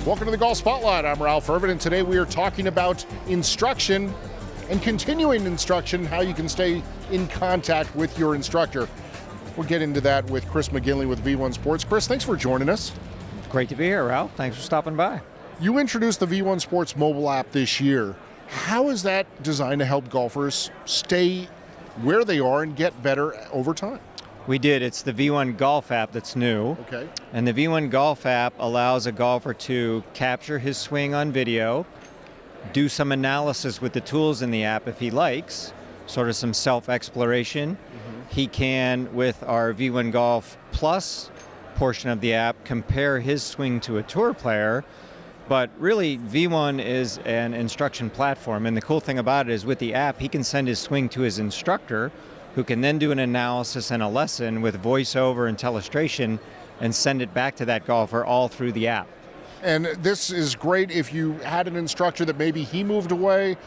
Welcome to the Golf Spotlight. I'm Ralph Irvin, and today we are talking about instruction and continuing instruction, how you can stay in contact with your instructor. We'll get into that with Chris McGinley with V1 Sports. Chris, thanks for joining us. Great to be here, Ralph. Thanks for stopping by. You introduced the V1 Sports mobile app this year. How is that designed to help golfers stay where they are and get better over time? We did. It's the V1 Golf app that's new. Okay. And the V1 Golf app allows a golfer to capture his swing on video, do some analysis with the tools in the app if he likes, sort of some self-exploration. He can, with our V1 Golf Plus portion of the app, compare his swing to a tour player. But really, V1 is an instruction platform, and the cool thing about it is with the app, he can send his swing to his instructor, who can then do an analysis and a lesson with voiceover and telestration and send it back to that golfer all through the app. And this is great if you had an instructor that maybe he moved away,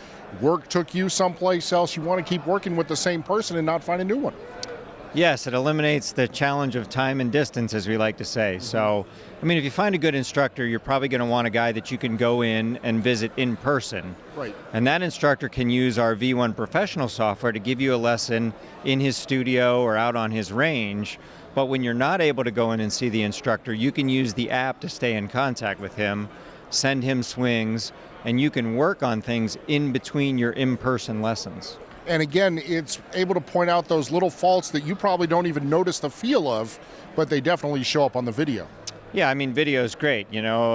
work took you someplace else, you want to keep working with the same person and not find a new one. Yes, it eliminates the challenge of time and distance, as we like to say. So, I mean, if you find a good instructor, you're probably going to want a guy that you can go in and visit in person. Right. And that instructor can use our V1 Professional software to give you a lesson in his studio or out on his range. But when you're not able to go in and see the instructor, you can use the app to stay in contact with him, send him swings, and you can work on things in between your in-person lessons. And again, it's able to point out those little faults that you probably don't even notice the feel of, but they definitely show up on the video. Yeah, I mean, video is great. You know,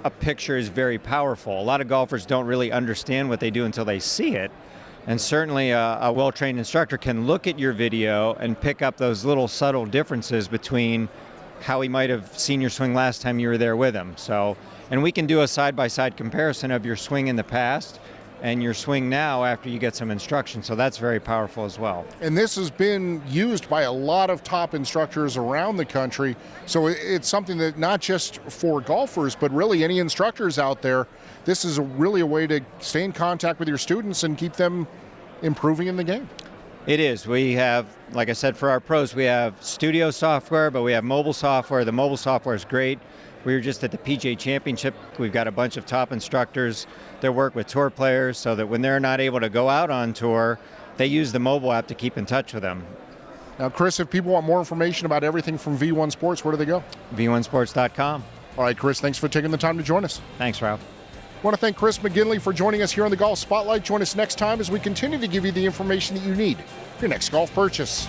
a picture is very powerful. A lot of golfers don't really understand what they do until they see it. And certainly a well-trained instructor can look at your video and pick up those little subtle differences between how he might have seen your swing last time you were there with him. So, and we can do a side-by-side comparison of your swing in the past and your swing now after you get some instruction. So that's very powerful as well. And this has been used by a lot of top instructors around the country. So it's something that not just for golfers, but really any instructors out there, this is really a way to stay in contact with your students and keep them improving in the game. It is. We have, like I said, for our pros, we have studio software, but we have mobile software. The mobile software is great. We were just at the PGA Championship. We've got a bunch of top instructors that work with tour players so that when they're not able to go out on tour, they use the mobile app to keep in touch with them. Now, Chris, if people want more information about everything from V1 Sports, where do they go? V1sports.com. All right, Chris, thanks for taking the time to join us. Thanks, Ralph. I want to thank Chris McGinley for joining us here on the Golf Spotlight. Join us next time as we continue to give you the information that you need for your next golf purchase.